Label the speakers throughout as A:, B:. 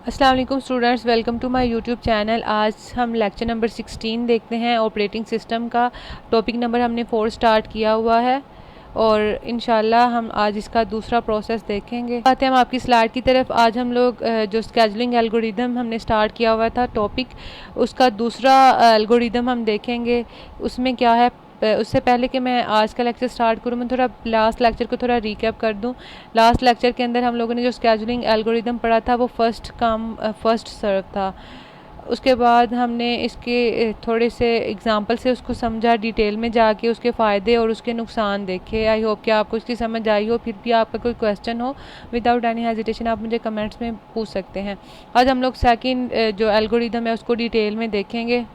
A: अस्सलाम वालेकुम students, welcome to my YouTube channel. आज हम लेक्चर नंबर 16 देखते हैं। ऑपरेटिंग सिस्टम का टॉपिक नंबर हमने 4 स्टार्ट किया हुआ है और इंशाल्लाह हम आज इसका दूसरा प्रोसेस देखेंगे। आते हैं हम आपकी स्लाइड की तरफ। आज हम लोग जो स्केजुलिंग एल्गोरिदम हमने स्टार्ट किया हुआ था टॉपिक, उसका दूसरा एल्गोरिदम हम देखेंगे। उसमें क्या है, उससे पहले कि मैं आज का लेक्चर स्टार्ट करूँ, मैं थोड़ा लास्ट लेक्चर को थोड़ा रिकैप कर दूँ। लास्ट लेक्चर के अंदर हम लोगों ने जो स्केजुलिंग एल्गोरिदम पढ़ा था वो फर्स्ट कम फर्स्ट सर्व था। उसके बाद हमने इसके थोड़े से एग्जांपल से उसको समझा, डिटेल में जाके उसके फ़ायदे और उसके नुकसान देखे। आई होप कि आपको इसकी समझ आई हो। फिर भी आपका कोई क्वेश्चन हो, विदाउट एनी हेजिटेशन आप मुझे कमेंट्स में पूछ सकते हैं। आज हम लोग सेकंड जो एल्गोरिदम है उसको डिटेल में देखेंगे।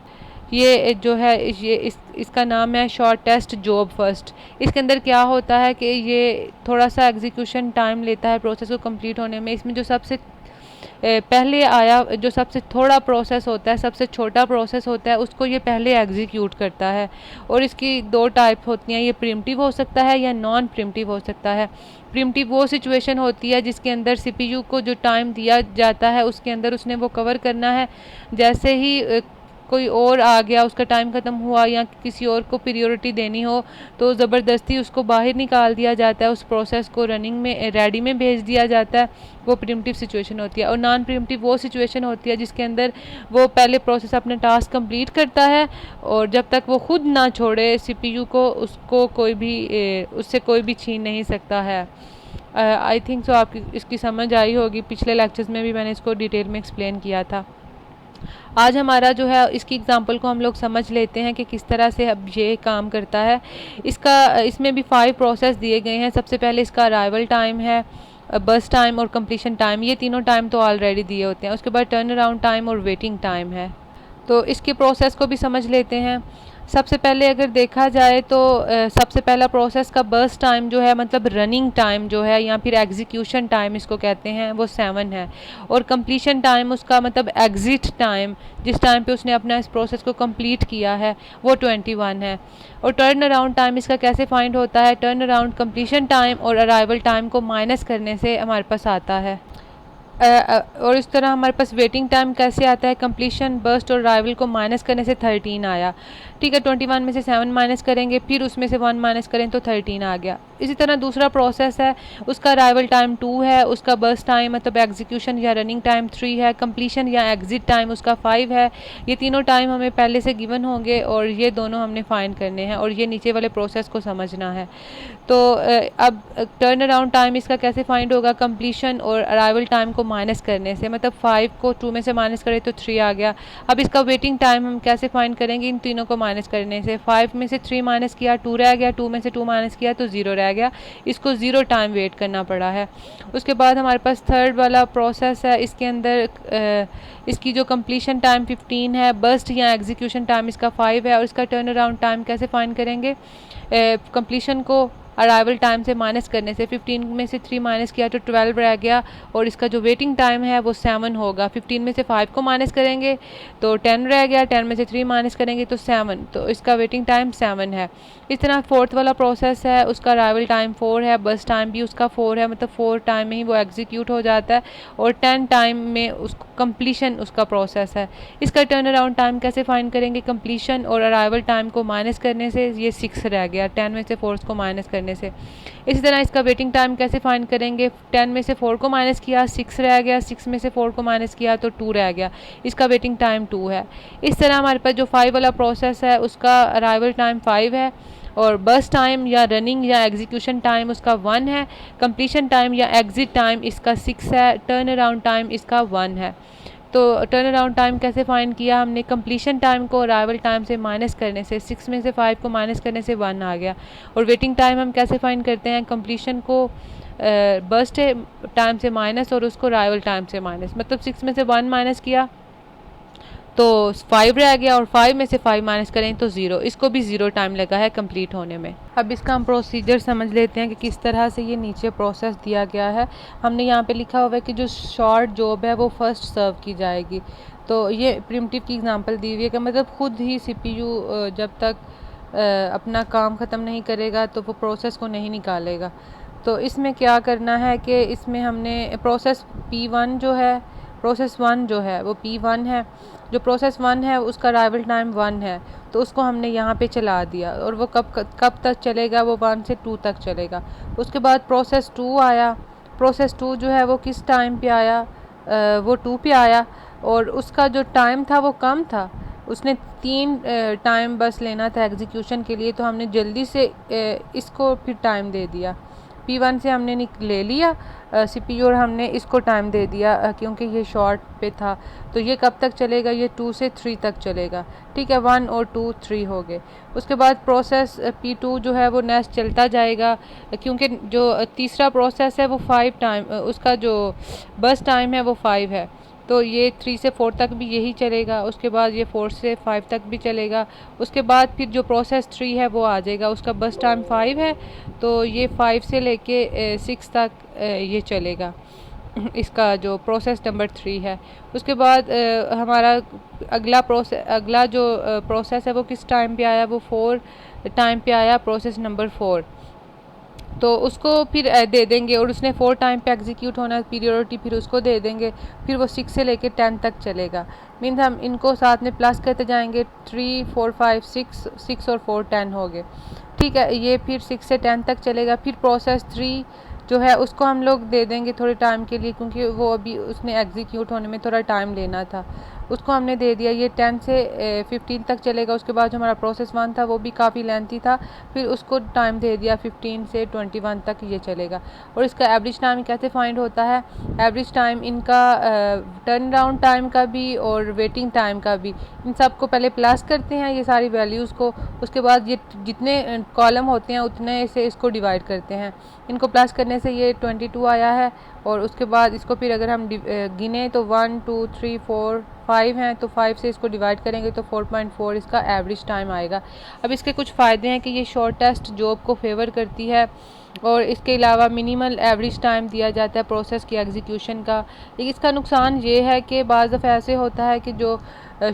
A: ये जो है ये इसका नाम है शॉर्ट टेस्ट जॉब फर्स्ट। इसके अंदर क्या होता है कि ये थोड़ा सा एग्जीक्यूशन टाइम लेता है प्रोसेस को कंप्लीट होने में। इसमें जो सबसे पहले आया, जो सबसे थोड़ा प्रोसेस होता है, सबसे छोटा प्रोसेस होता है, उसको ये पहले एग्जीक्यूट करता है। और इसकी दो टाइप होती हैं, ये प्रिमिटिव हो सकता है या नॉन प्रिमिटिव हो सकता है। प्रिमिटिव वो सिचुएशन होती है जिसके अंदर सीपीयू को जो टाइम दिया जाता है उसके अंदर उसने वो कवर करना है। जैसे ही कोई और आ गया, उसका टाइम ख़त्म हुआ या किसी और को प्रियोरिटी देनी हो तो ज़बरदस्ती उसको बाहर निकाल दिया जाता है, उस प्रोसेस को रनिंग में रेडी में भेज दिया जाता है। वो प्रिमिटिव सिचुएशन होती है। और नॉन प्रिमिटिव वो सिचुएशन होती है जिसके अंदर वो पहले प्रोसेस अपना टास्क कंप्लीट करता है और जब तक वो खुद ना छोड़े सीपीयू को, उसको कोई भी उससे कोई भी छीन नहीं सकता है। आई थिंक सो आपकी इसकी समझ आई होगी। पिछले लेक्चर्स में भी मैंने इसको डिटेल में एक्सप्लेन किया था। आज हमारा जो है इसकी एग्जांपल को हम लोग समझ लेते हैं कि किस तरह से अब ये काम करता है। इसमें भी 5 प्रोसेस दिए गए हैं। सबसे पहले इसका अराइवल टाइम है, बस टाइम और कंप्लीशन टाइम। ये तीनों टाइम तो ऑलरेडी दिए होते हैं। उसके बाद टर्न अराउंड टाइम और वेटिंग टाइम है। तो इसके प्रोसेस को भी समझ लेते हैं। सबसे पहले अगर देखा जाए तो सबसे पहला प्रोसेस का बर्स्ट टाइम जो है, मतलब रनिंग टाइम जो है या फिर एग्जीक्यूशन टाइम इसको कहते हैं, वो 7 है। और कंप्लीशन टाइम उसका मतलब एग्जिट टाइम, जिस टाइम पे उसने अपना इस प्रोसेस को कंप्लीट किया है, वो 21 है। और टर्न अराउंड टाइम इसका कैसे फाइंड होता है, टर्न अराउंड कंप्लीशन टाइम और अराइवल टाइम को माइनस करने से हमारे पास आता है। और इस तरह हमारे पास वेटिंग टाइम कैसे आता है, कंप्लीशन, बर्स्ट और अराइवल को माइनस करने से 13 आया। ठीक है, 21 में से 7 माइनस करेंगे, फिर उसमें से 1 माइनस करें तो 13 आ गया। इसी तरह दूसरा प्रोसेस है, उसका अराइवल टाइम 2 है, उसका बर्स्ट टाइम मतलब एग्जीक्यूशन या रनिंग टाइम 3 है, कंप्लीशन या एग्जिट टाइम उसका 5 है। ये तीनों टाइम हमें पहले से गिवन होंगे और ये दोनों हमने फाइंड करने हैं और ये नीचे वाले प्रोसेस को समझना है। तो अब टर्न अराउंड टाइम इसका कैसे फाइंड होगा, कंप्लीशन और अराइवल टाइम को माइनस करने से। मतलब 5 को 2 में से माइनस करें तो 3 आ गया। अब इसका वेटिंग टाइम हम कैसे फाइंड करेंगे, इन तीनों को माइनस करने से। 5 में से 3 माइनस किया 2 रह गया, 2 में से 2 माइनस किया तो 0 रह गया। इसको 0 टाइम वेट करना पड़ा है। उसके बाद हमारे पास थर्ड वाला प्रोसेस है, इसके अंदर इसकी जो कंप्लीशन टाइम 15 है, बर्स्ट या एग्जीक्यूशन टाइम इसका 5 है। और इसका टर्न अराउंड टाइम कैसे फाइंड करेंगे, कंप्लीशन को अराइवल टाइम से माइनस करने से। 15 में से 3 माइनस किया तो 12 रह गया और इसका जो वेटिंग टाइम है वो 7 होगा। 15 में से 5 को माइनस करेंगे तो 10 रह गया, 10 में से 3 माइनस करेंगे तो 7, तो इसका वेटिंग टाइम 7 है। इस तरह फोर्थ वाला प्रोसेस है, उसका अराइवल टाइम 4 है, बस टाइम भी उसका 4 है, मतलब 4 टाइम में ही वो एग्जीक्यूट हो जाता है और 10 टाइम में उसको कंप्लीशन उसका प्रोसेस है। इसका टर्न अराउंड टाइम कैसे फाइंड करेंगे, कंप्लीशन और अराइवल टाइम को माइनस करने से। ये 6 रह गया 10 में से 4 को माइनस करने से। इसी तरह इसका वेटिंग टाइम कैसे फाइंड करेंगे, 10 में से 4 को माइनस किया 6 रह गया, 6 में से 4 को माइनस किया तो 2 रह गया। इसका वेटिंग टाइम 2 है। इस तरह हमारे पास जो 5 वाला प्रोसेस है उसका अराइवल टाइम 5 है और बस टाइम या रनिंग या एग्जीक्यूशन टाइम उसका 1 है, कंप्लीशन टाइम या एग्जिट टाइम इसका 6 है, टर्न अराउंड टाइम इसका 1 है। तो टर्न अराउंड टाइम कैसे फाइंड किया हमने, कंप्लीशन टाइम को अराइवल टाइम से माइनस करने से। 6 में से 5 को माइनस करने से 1 आ गया। और वेटिंग टाइम हम कैसे फाइंड करते हैं, कंप्लीशन को बर्स्ट टाइम से माइनस और उसको अराइवल टाइम से माइनस। मतलब 6 में से 1 माइनस किया तो 5 रह गया और 5 में से 5 माइनस करें तो 0। इसको भी 0 टाइम लगा है कंप्लीट होने में। अब इसका हम प्रोसीजर समझ लेते हैं कि किस तरह से ये नीचे प्रोसेस दिया गया है। हमने यहाँ पे लिखा हुआ है कि जो शॉर्ट जॉब है वो फर्स्ट सर्व की जाएगी। तो ये प्रिमिटिव की एग्जांपल दी हुई है कि मतलब खुद ही सीपीयू जब तक अपना काम ख़त्म नहीं करेगा तो वो प्रोसेस को नहीं निकालेगा। तो इसमें क्या करना है कि इसमें हमने प्रोसेस P1 जो है प्रोसेस 1 जो है वो P1 है। जो प्रोसेस 1 है उसका अराइवल टाइम 1 है, तो उसको हमने यहाँ पे चला दिया और वो कब तक चलेगा, वो 1 से 2 तक चलेगा। उसके बाद प्रोसेस 2 आया। प्रोसेस 2 जो है वो किस टाइम पे आया, वो 2 पे आया और उसका जो टाइम था वो कम था, उसने 3 टाइम बस लेना था एग्जीक्यूशन के लिए, तो हमने जल्दी से इसको फिर टाइम दे दिया। P1 से हमने ले लिया CPU और हमने इसको टाइम दे दिया क्योंकि ये शॉर्ट पे था। तो ये कब तक चलेगा, ये 2 से 3 तक चलेगा। ठीक है, 1 और 2 3 हो गए। उसके बाद प्रोसेस P2 जो है वो नेक्स्ट चलता जाएगा क्योंकि जो तीसरा प्रोसेस है वो 5 टाइम, उसका जो बस टाइम है वो 5 है, तो ये 3 से 4 तक भी यही चलेगा। उसके बाद ये 4 से 5 तक भी चलेगा। उसके बाद फिर जो प्रोसेस 3 है वो आ जाएगा, उसका बस टाइम 5 है, तो ये 5 से लेके 6 तक ये चलेगा। इसका जो प्रोसेस नंबर 3 है। उसके बाद हमारा अगला जो प्रोसेस है वो किस टाइम पे आया, वो 4 टाइम पे आया, प्रोसेस नंबर 4। तो उसको फिर दे देंगे और उसने 4 टाइम पे एग्जीक्यूट होना, पीरियोडिटी फिर उसको दे देंगे। फिर वो 6 से लेके 10 तक चलेगा। मीन्स हम इनको साथ में प्लस करते जाएंगे, 3 4 5 6 और 4 10 हो गए। ठीक है, ये फिर 6 से 10 तक चलेगा। फिर प्रोसेस 3 जो है उसको हम लोग दे देंगे थोड़े टाइम के लिए, क्योंकि वो अभी उसने एग्जीक्यूट होने में थोड़ा टाइम लेना था, उसको हमने दे दिया। ये 10 से 15 तक चलेगा। उसके बाद जो हमारा प्रोसेस 1 था वो भी काफ़ी लेंथी था, फिर उसको टाइम दे दिया 15 से 21 तक ये चलेगा। और इसका एवरेज टाइम कैसे फाइंड होता है, एवरेज टाइम इनका टर्न अराउंड टाइम का भी और वेटिंग टाइम का भी, इन सब को पहले प्लस करते हैं ये सारी वैल्यूज़ को। उसके बाद ये जितने कॉलम होते हैं उतने से इसको डिवाइड करते हैं। इनको प्लस करने से ये 22 आया है। और उसके बाद इसको फिर अगर हम गिने तो 1 2 3 4 5 हैं, तो 5 से इसको डिवाइड करेंगे तो 4.4 इसका एवरेज टाइम आएगा। अब इसके कुछ फ़ायदे हैं कि ये शॉर्टेस्ट जॉब को फेवर करती है और इसके अलावा मिनिमल एवरेज टाइम दिया जाता है प्रोसेस की एग्जीक्यूशन का। लेकिन इसका नुकसान ये है कि बाज़ दफ़ा ऐसे होता है कि जो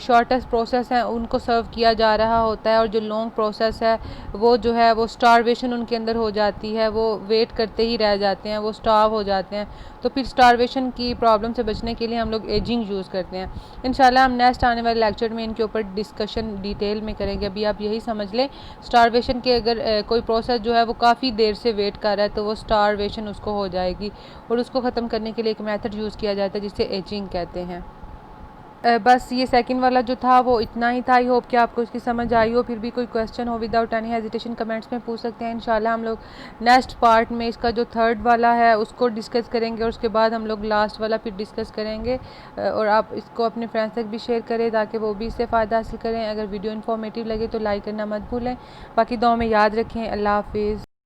A: शॉर्टेस्ट प्रोसेस हैं उनको सर्व किया जा रहा होता है और जो लॉन्ग प्रोसेस है वो जो है वो स्टारवेशन उनके अंदर हो जाती है, वो वेट करते ही रह जाते हैं, वो स्टार्व हो जाते हैं। तो फिर स्टारवेशन की प्रॉब्लम से बचने के लिए हम लोग एजिंग यूज़ करते हैं। इंशाल्लाह हम नेक्स्ट आने वाले लेक्चर में इनके ऊपर डिस्कशन डिटेल में करेंगे। अभी आप यही समझ लें, स्टारवेशन के अगर कोई प्रोसेस जो है वो काफ़ी देर से वेट कर रहा है तो वो स्टारवेशन उसको हो जाएगी और उसको ख़त्म करने के लिए एक मेथड यूज़ किया जाता है जिसे एजिंग कहते हैं। बस ये सेकंड वाला जो था वो इतना ही था। आई होप कि आपको इसकी समझ आई हो। फिर भी कोई क्वेश्चन हो विदाउट एनी हेजिटेशन कमेंट्स में पूछ सकते हैं। इंशाल्लाह हम लोग नेक्स्ट पार्ट में इसका जो थर्ड वाला है उसको डिस्कस करेंगे और उसके बाद हम लोग लास्ट वाला फिर डिस्कस करेंगे। और आप इसको अपने फ्रेंड्स तक भी शेयर करें ताकि वो भी इससे फ़ायदा हासिल करें। अगर वीडियो इन्फॉर्मेटिव लगे तो लाइक करना मत भूलें। बाकी दुआ में याद रखें। अल्लाह हाफिज़।